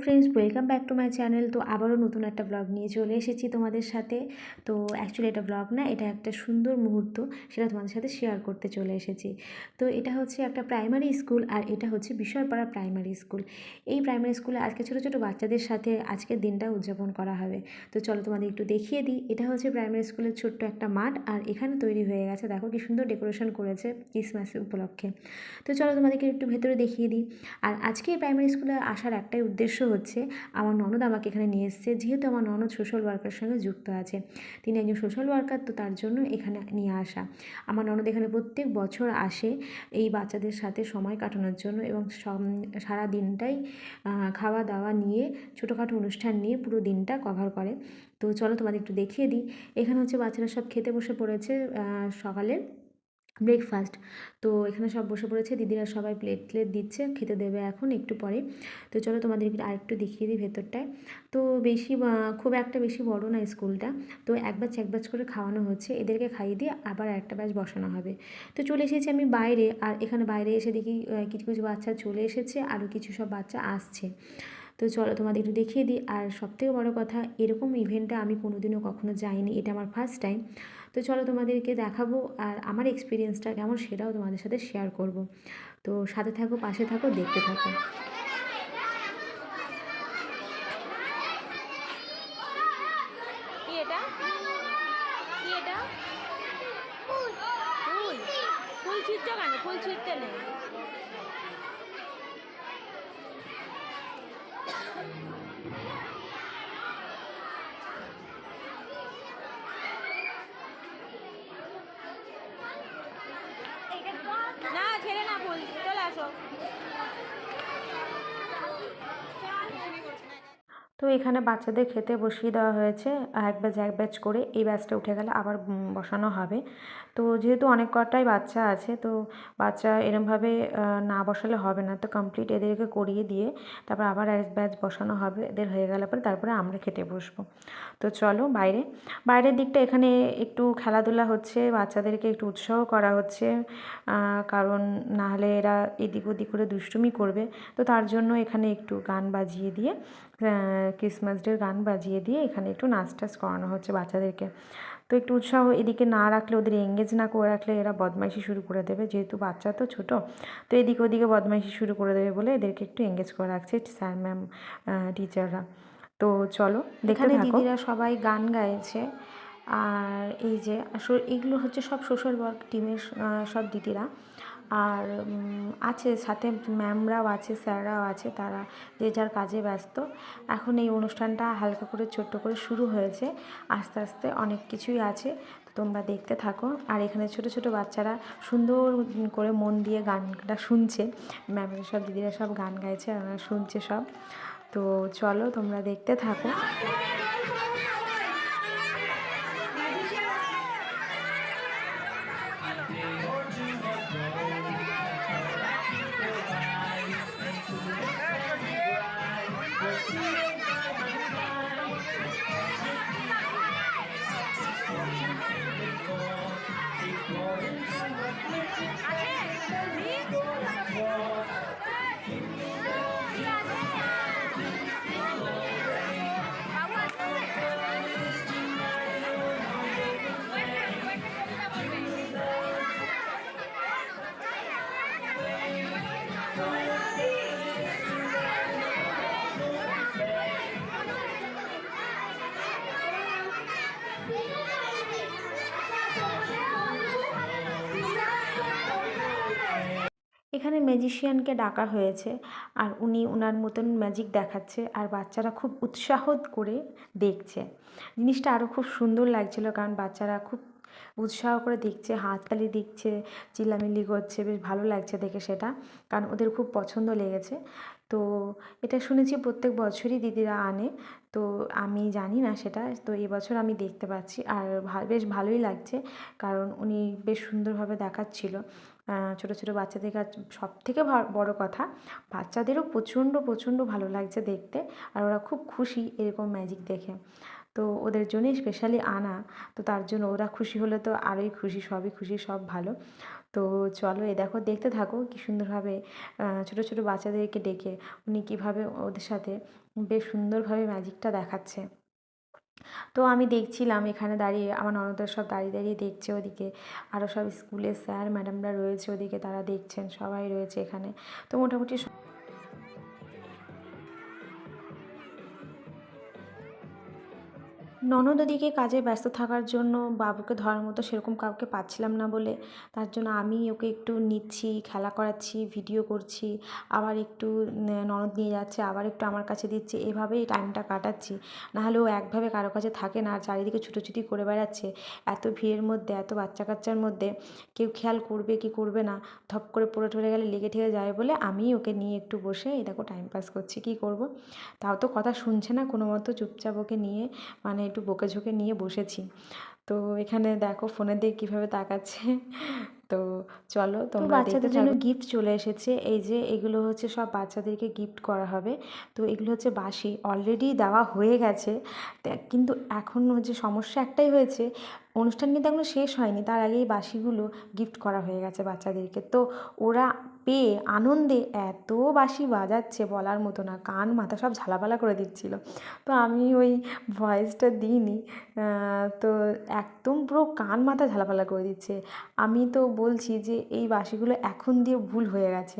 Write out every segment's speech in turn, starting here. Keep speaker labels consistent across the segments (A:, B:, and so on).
A: Friends, welcome back to my channel. তো আবারও নতুন একটা ব্লগ নিয়ে চলে এসেছি তোমাদের সাথে। তো অ্যাকচুয়ালি এটা ব্লগ না, এটা একটা সুন্দর মুহূর্ত, সেটা তোমাদের সাথে শেয়ার করতে চলে এসেছি। তো এটা হচ্ছে একটা প্রাইমারি স্কুল, আর এটা হচ্ছে বিশরপাড়া প্রাইমারি স্কুল। এই প্রাইমারি স্কুলে আজকে ছোটো ছোটো বাচ্চাদের সাথে আজকের দিনটা উদযাপন করা হবে। তো চলো তোমাদের একটু দেখিয়ে দিই। এটা হচ্ছে প্রাইমারি স্কুলের ছোট্ট একটা মাঠ, আর এখানে তৈরি হয়ে গেছে, দেখো কি সুন্দর ডেকোরেশন করেছে ক্রিসমাস উপলক্ষে। তো চলো তোমাদেরকে একটু ভেতরে দেখিয়ে দিই। আর আজকে প্রাইমারি স্কুলে আসার একটাই উদ্দেশ্য হচ্ছে, আমার ননদ আমাকে এখানে নিয়ে এসেছে, যেহেতু আমার ননদ সোশ্যাল ওয়ার্কের সঙ্গে যুক্ত আছে, তিনি একজন সোশ্যাল ওয়ার্কার, তো তার জন্য এখানে নিয়ে আসা। আমার ননদ এখানে প্রত্যেক বছর আসে এই বাচ্চাদের সাথে সময় কাটানোর জন্য, এবং সারা দিনটাই খাওয়া দাওয়া নিয়ে, ছোটোখাটো অনুষ্ঠান নিয়ে পুরো দিনটা কভার করে। তো চলো তোমাদের একটু দেখিয়ে দিই। এখানে হচ্ছে বাচ্চারা সব খেতে বসে পড়েছে সকালে ব্রেকফাস্ট। তো এখানে সব বসে পড়েছে, দিদিরা সবাই প্লেট দিচ্ছে, খেতে দেবে এখন একটু পরে। তো চলো তোমাদেরকে আরেকটু দেখিয়ে দিই ভেতরটায়। তো খুব একটা বেশি বড় না স্কুলটা। তো এক ব্যাচ করে খাওয়ানো হচ্ছে, এদেরকে খাইয়ে দিয়ে আবার একটা ব্যাচ বসানো হবে। তো চলে এসেছি আমি বাইরে, আর এখানে বাইরে এসে দেখি কিছু কিছু বাচ্চা চলে এসেছে, আরও কিছু সব বাচ্চা আসছে। তো চলো তোমাদের একটু দেখিয়ে দিই। আর সবথেকে বড় কথা, এরকম ইভেন্টে আমি কোনোদিনও কখনো যাইনি, এটা আমার ফার্স্ট টাইম। তো চলো তোমাদেরকে দেখাবো, আর আমার এক্সপিরিয়েন্সটা কেমন সেটাও তোমাদের সাথে শেয়ার করব। তো সাথে থাকো, পাশে থাকো, দেখতে থাকো।
B: কি এটা? কি এটা? ফুল। ফুল ছিঁড়ছো কেন? ফুল ছিঁড়তে নেই। না, ছেড়ে না ফুল, চলে আসো।
A: তো এখানে বাচ্চাদের খেতে বসিয়ে দেওয়া হয়েছে এক ব্যাচ করে। এই ব্যাচটা উঠে গেলে আবার বসানো হবে। তো যেহেতু অনেক কটাই বাচ্চা আছে, তো বাচ্চা এরমভাবে না বসালে হবে না, তো কমপ্লিট এদেরকে করিয়ে দিয়ে তারপর আবার এক ব্যাচ বসানো হবে। এদের হয়ে গেলে পরে তারপরে আমরা খেতে বসবো। তো চলো বাইরের দিকটা, এখানে একটু খেলাধুলা হচ্ছে, বাচ্চাদেরকে একটু উৎসাহ করা হচ্ছে, কারণ নাহলে এরা এদিক ওদিক করে দুষ্টুমি করবে। তো তার জন্য এখানে একটু গান বাজিয়ে দিয়ে, ক্রিসমাস ডের গান বাজিয়ে দিয়ে এখানে একটু নাচ টাচ করানো হচ্ছে বাচ্চাদেরকে। তো একটু উৎসাহ এদিকে না রাখলে, ওদের এঙ্গেজ না করে রাখলে এরা বদমাইশি শুরু করে দেবে, যেহেতু বাচ্চা তো ছোটো, তো এদিকে ওদিকে বদমাইশি শুরু করে দেবে বলে এদেরকে একটু এঙ্গেজ করে রাখছে স্যার ম্যাম টিচাররা। তো চলো দেখতে থাকো। দিদিরা সবাই গান গাইছে, আর এই যে আসলে এগুলো হচ্ছে সব সোশ্যাল ওয়ার্ক টিমের সব দিদিরা, আর আছে সাথে ম্যামরাও আছে, স্যাররাও আছে, তারা যে যার কাজে ব্যস্ত। এখন এই অনুষ্ঠানটা হালকা করে ছোট্ট করে শুরু হয়েছে, আস্তে আস্তে অনেক কিছুই আছে, তো তোমরা দেখতে থাকো। আর এখানে ছোট ছোট বাচ্চারা সুন্দর করে মন দিয়ে গানটা শুনছে, ম্যামের সব দিদিরা সব গান গাইছে আর ওরা শুনছে সব। তো চলো তোমরা দেখতে থাকো। এখানে ম্যাজিশিয়ানকে ডাকা হয়েছে, আর উনি ওনার মতন ম্যাজিক দেখাচ্ছে, আর বাচ্চারা খুব উৎসাহ করে দেখছে। জিনিসটা আরও খুব সুন্দর লাগছিল, কারণ বাচ্চারা খুব উৎসাহ করে দেখছে, হাততালি দিচ্ছে, চিল্লামিল্লি করছে, বেশ ভালো লাগছে দেখে সেটা, কারণ ওদের খুব পছন্দ লেগেছে। তো এটা শুনেছি প্রত্যেক বছরই দিদিরা আনে, তো আমি জানি না সেটা, তো এবছর আমি দেখতে পাচ্ছি, আর বেশ ভালোই লাগছে, কারণ উনি বেশ সুন্দরভাবে দেখাচ্ছিল ছোটো ছোটো বাচ্চাদের কাছে। সবথেকে বড় কথা, বাচ্চাদেরও প্রচণ্ড প্রচণ্ড ভালো লাগছে দেখতে, আর ওরা খুব খুশি এরকম ম্যাজিক দেখে। তো ওদের জন্যই স্পেশালি আনা, তো তার জন্য ওরা খুশি হলে তো আরোই খুশি, সবই খুশি, সব ভালো। তো চলো এই দেখো, দেখতে থাকো কি সুন্দরভাবে ছোটো ছোটো বাচ্চাদেরকে ডেকে উনি কীভাবে ওদের সাথে বেশ সুন্দরভাবে ম্যাজিকটা দেখাচ্ছে। তো আমি দেখছিলাম এখানে দাঁড়িয়ে, আমার ননদরা সব দাঁড়িয়ে দাঁড়িয়ে দেখছে ওদিকে, আরও সব স্কুলের স্যার ম্যাডামরা রয়েছে ওদিকে, তারা দেখছেন, সবাই রয়েছে এখানে। তো মোটামুটি ননদ ওদিকে কাজে ব্যস্ত থাকার জন্য বাবুকে ধরার মতো সেরকম কাউকে পাচ্ছিলাম না বলে, তার জন্য আমি ওকে একটু নিচ্ছি, খেলা করাচ্ছি, ভিডিও করছি, আবার একটু ননদ নিয়ে যাচ্ছে, আবার একটু আমার কাছে দিচ্ছে, এভাবেই টাইমটা কাটাচ্ছি। নাহলে ও একভাবে কারো কাছে থাকে না, আর চারিদিকে ছুটোছুটি করে বেড়াচ্ছে। এত ভিড়ের মধ্যে, এত বাচ্চা কাচ্চার মধ্যে কেউ খেয়াল করবে কি করবে না, ধপ করে পড়ে টরে গেলে লেগে ঠেগে যায় বলে আমি ওকে নিয়ে একটু বসে এই দেখো টাইম পাস করছি। কী করব, তাও তো কথা শুনছে না কোনো মতো, চুপচাপ ওকে নিয়ে মানে একটু বকেঝোকে নিয়ে বসেছি। তো এখানে দেখো ফোনের দিকে কীভাবে তাকাচ্ছে। তো চলো তোমরা বাচ্চাদের জন্য গিফট চলে এসেছে। এই যে এগুলো হচ্ছে সব বাচ্চাদেরকে গিফট করা হবে। তো এগুলো হচ্ছে বাঁশি, অলরেডি দেওয়া হয়ে গেছে, কিন্তু এখন হচ্ছে সমস্যা একটাই হয়েছে, অনুষ্ঠান কিন্তু এখনো শেষ হয়নি, তার আগেই বাঁশিগুলো গিফট করা হয়ে গেছে বাচ্চাদেরকে। তো ওরা পেয়ে আনন্দে এত বাঁশি বাজাচ্ছে বলার মতো না, কান মাথা সব ঝালাপালা করে দিচ্ছিল। তো আমি ওই ভয়েসটা দিইনি, তো একদম পুরো কান মাথা ঝালাপালা করে দিচ্ছে। আমি তো বলছি যে এই বাঁশিগুলো এখন দিয়ে ভুল হয়ে গেছে,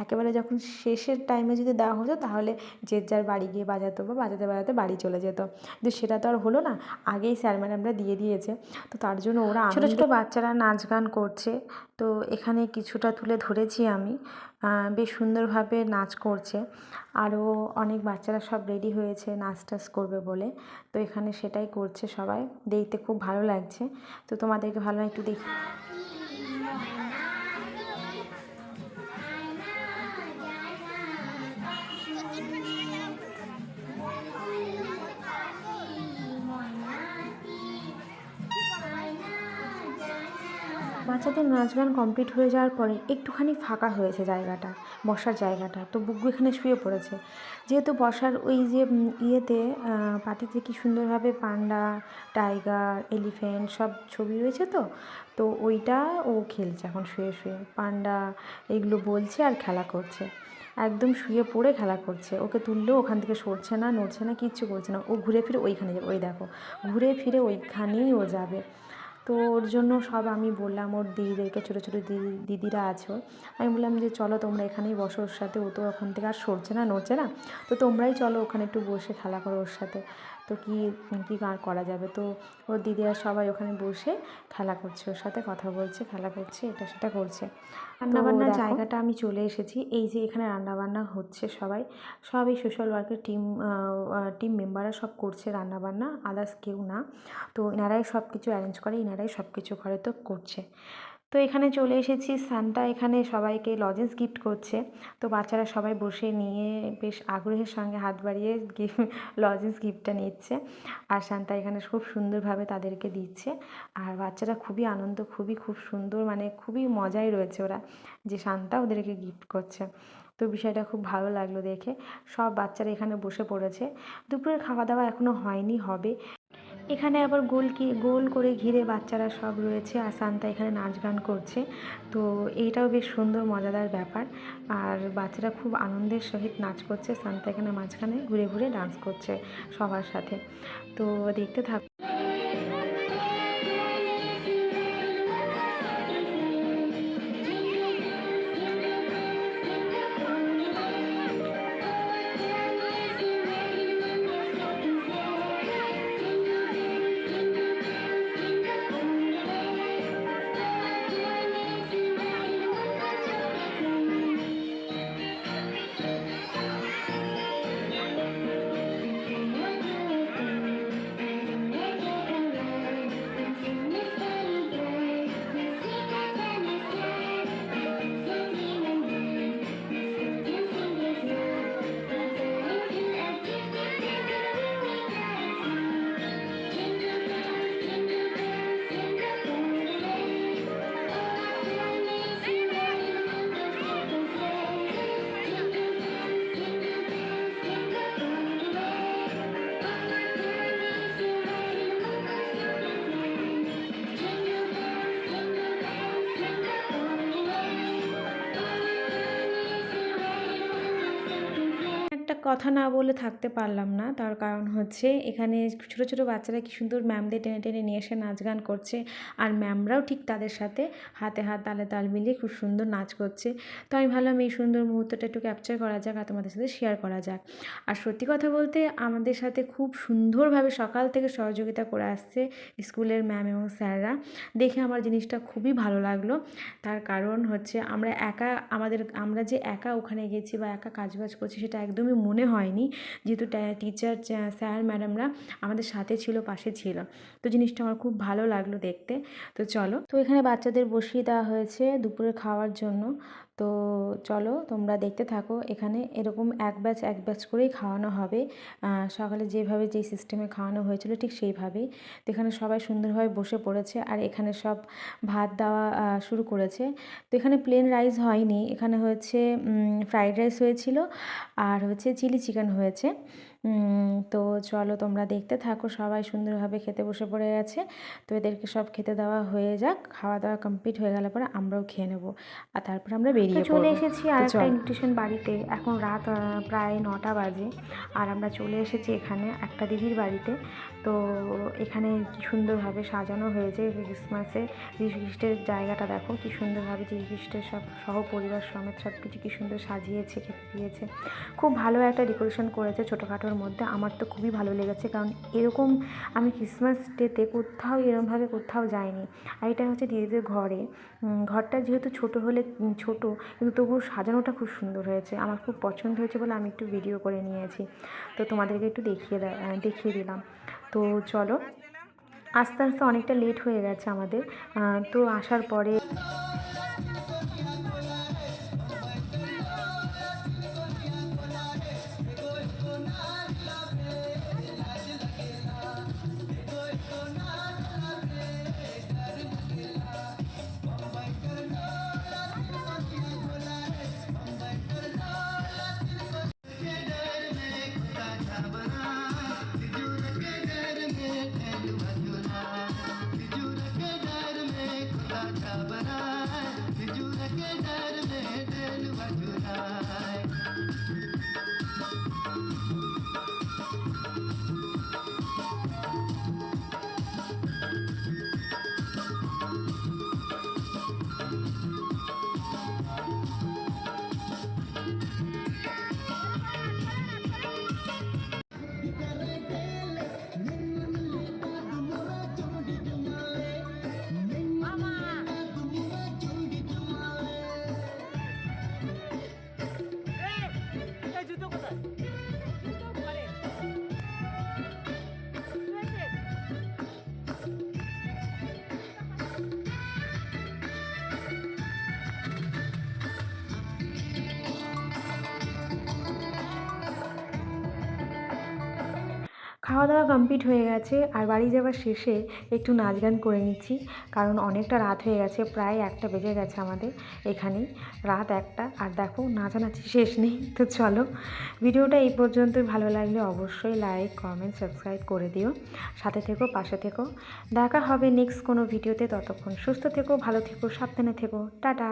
A: একেবারে যখন শেষের টাইমে যদি দেওয়া হতো তাহলে যে যার বাড়ি গিয়ে বাজাতো বা বাজাতে বাজাতে বাড়ি চলে যেত, কিন্তু সেটা তো আর হলো না, আগেই স্যার ম্যাডামরা দিয়ে দিয়েছে। তো তার জন্য ওরা ছোটো ছোটো বাচ্চারা নাচ গান করছে। তো এখানে কিছুটা তুলে ধরেছি আমি, বেশ সুন্দরভাবে নাচ করছে। আরও অনেক বাচ্চারা সব রেডি হয়েছে নাচ টাচ করবে বলে, তো এখানে সেটাই করছে সবাই, দেখতে খুব ভালো লাগছে। তো তোমাদেরকে ভালো একটু দেখি। বাচ্চাদের নাচ গান কমপ্লিট হয়ে যাওয়ার পরে একটুখানি ফাঁকা হয়েছে জায়গাটা, বসার জায়গাটা। তো বুগু এখানে শুয়ে পড়েছে, যেহেতু বসার ওই যে ইয়েতে পাটিতে কি সুন্দরভাবে পান্ডা, টাইগার, এলিফ্যান্ট সব ছবি রয়েছে, তো তো ওইটা ও খেলছে এখন শুয়ে শুয়ে, পান্ডা এগুলো বলছে আর খেলা করছে, একদম শুয়ে পড়ে খেলা করছে। ওকে তুললেও ওখান থেকে সরছে না, নড়ছে না, কিচ্ছু করছে না, ও ঘুরে ফিরে ওইখানে যাবে, ওই দেখো ঘুরে ফিরে ওইখানেই ও যাবে। তো ওর জন্য সব আমি বললাম, ওর দিদিদেরকে, ছোটো ছোটো দিদিরা আছে ওর, আমি বললাম যে চলো তোমরা এখানেই বসো ওর সাথে, ও তো ওখান থেকে আর সরছে না নড়ছে না, তো তোমরাই চলো ওখানে একটু বসে খেলা করো ওর সাথে। তো কী কী আর করা যাবে, তো ওর দিদিরা সবাই ওখানে বসে খেলা করছে, ওর সাথে কথা বলছে, খেলা করছে, এটা সেটা করছে। রান্নাবান্নার জায়গাটা আমি চলে এসেছি, এই যে এখানে রান্নাবান্না হচ্ছে, সবাই সব এই সোশ্যাল ওয়ার্কের টিম মেম্বাররা সব করছে রান্নাবান্না, আদার্স কেউ না। তো এনারাই সব কিছু অ্যারেঞ্জ করে, এনারাই সব কিছু করে, তো করছে। তো এখানে চলে এসেছি, সান্তা এখানে সবাইকে লজেন্স গিফট করছে। তো বাচ্চারা সবাই বসে নিয়ে বেশ আগ্রহের সঙ্গে হাত বাড়িয়ে লজেন্স গিফটটা নিচ্ছে, আর সান্তা এখানে খুব সুন্দরভাবে তাদেরকে দিচ্ছে। আর বাচ্চারা খুবই আনন্দ, খুব সুন্দর, মানে খুবই মজায় রয়েছে ওরা, যে সান্তা ওদেরকে গিফট করছে। তো বিষয়টা খুব ভালো লাগলো দেখে। সব বাচ্চারা এখানে বসে পড়েছে, দুপুরের খাওয়া দাওয়া এখনও হয়নি, হবে। এখানে আবার গোল করে ঘিরে বাচ্চারা সব রয়েছে, আর সান্তা এখানে নাচ গান করছে। তো এইটাও বেশ সুন্দর মজাদার ব্যাপার, আর বাচ্চারা খুব আনন্দের সহিত নাচ করছে, সান্তা এখানে মাঝখানে ঘুরে ঘুরে ডান্স করছে সবার সাথে। তো দেখতে থাক। কথা না বলে থাকতে পারলাম না, তার কারণ হচ্ছে এখানে ছোটো ছোটো বাচ্চারা কী সুন্দর ম্যামদের টেনে টেনে নিয়ে এসে নাচ গান করছে, আর ম্যামরাও ঠিক তাদের সাথে হাতে হাত তালে তাল মিলিয়ে খুব সুন্দর নাচ করছে। তো আমি ভাবলাম এই সুন্দর মুহূর্তটা একটু ক্যাপচার করা যাক আর তোমাদের সাথে শেয়ার করা যাক। আর সত্যি কথা বলতে আমাদের সাথে খুব সুন্দরভাবে সকাল থেকে সহযোগিতা করে আসছে স্কুলের ম্যাম এবং স্যাররা। দেখে আমার জিনিসটা খুবই ভালো লাগলো। তার কারণ হচ্ছে আমরা যে একা ওখানে গেছি বা একা কাজবাজ করছি সেটা একদমই মনে হয়নি, যেহেতু টিচার স্যার ম্যাডামরা আমাদের সাথে ছিল, পাশে ছিল। তো জিনিসটা আমার খুব ভালো লাগলো দেখতে। তো চলো, তো এখানে বাচ্চাদের বসিয়ে দেওয়া হয়েছে দুপুরে খাওয়ার জন্য। তো চলো তোমরা দেখতে থাকো। এখানে এরকম এক ব্যাচ করেই খাওয়ানো হবে। সকালে যেভাবে যেই সিস্টেমে খাওয়ানো হয়েছিল ঠিক সেইভাবেই। তো এখানে সবাই সুন্দরভাবে বসে পড়েছে আর এখানে সব ভাত দেওয়া শুরু করেছে। তো এখানে প্লেন রাইস হয়নি, এখানে হয়েছে ফ্রাইড রাইস হয়েছিল আর হচ্ছে চিলি চিকেন হয়েছে। তো চলো তোমরা দেখতে থাকো। সবাই সুন্দরভাবে খেতে বসে পড়ে গেছে। তো এদেরকে সব খেতে দেওয়া হয়ে যাক, খাওয়া দাওয়া কমপ্লিট হয়ে গেলে পরে আমরাও খেয়ে নেবো আর তারপর আমরা বেরিয়ে পড়বো। চলে এসেছি আর একটা ইনভিটেশন বাড়িতে। এখন রাত প্রায় 9টা বাজে আর আমরা চলে এসেছি এখানে একটা দিদির বাড়িতে। তো এখানে কি সুন্দরভাবে সাজানো হয়েছে ক্রিসমাসে। যীশু খ্রিস্টের জায়গাটা দেখো কি সুন্দরভাবে যীশু খ্রিস্টের সব সহ পরিবার সমেত সব কিছু কী সুন্দর সাজিয়েছে, খেতে দিয়েছে। খুব ভালো একটা ডেকোরেশন করেছে ছোটোখাটোর মধ্যে। আমার তো খুবই ভালো লেগেছে, কারণ এরকম আমি ক্রিসমাস ডেতে এরকমভাবে কোথাও যাইনি। আর এটা হচ্ছে দিদিদের ঘরটা যেহেতু ছোটো কিন্তু তবুও সাজানোটা খুব সুন্দর হয়েছে। আমার খুব পছন্দ হয়েছে বলে আমি একটু ভিডিও করে নিয়েছি। তো তোমাদেরকে একটু দেখিয়ে দিলাম। তো চলো, আস্তে আস্তে অনেকটা লেট হয়ে গেছে আমাদের। তো আসার পরে খাওয়া দাওয়া কমপ্লিট হয়ে গেছে আর বাড়ি যাওয়ার শেষে একটু নাচ গান করে নিচ্ছি, কারণ অনেকটা রাত হয়ে গেছে, প্রায় 1টা বেজে গেছে আমাদের এখানেই, রাত 1টা। আর দেখো নাচানাচি শেষ নেই। তো চলো, ভিডিওটা এই পর্যন্তই। ভালো লাগলে অবশ্যই লাইক কমেন্ট সাবস্ক্রাইব করে দিও, সাথে থেকো, পাশে থেকো। দেখা হবে নেক্সট কোনো ভিডিওতে। ততক্ষণ সুস্থ থেকো, ভালো থেকো, সাবধানে থেকো। টাটা।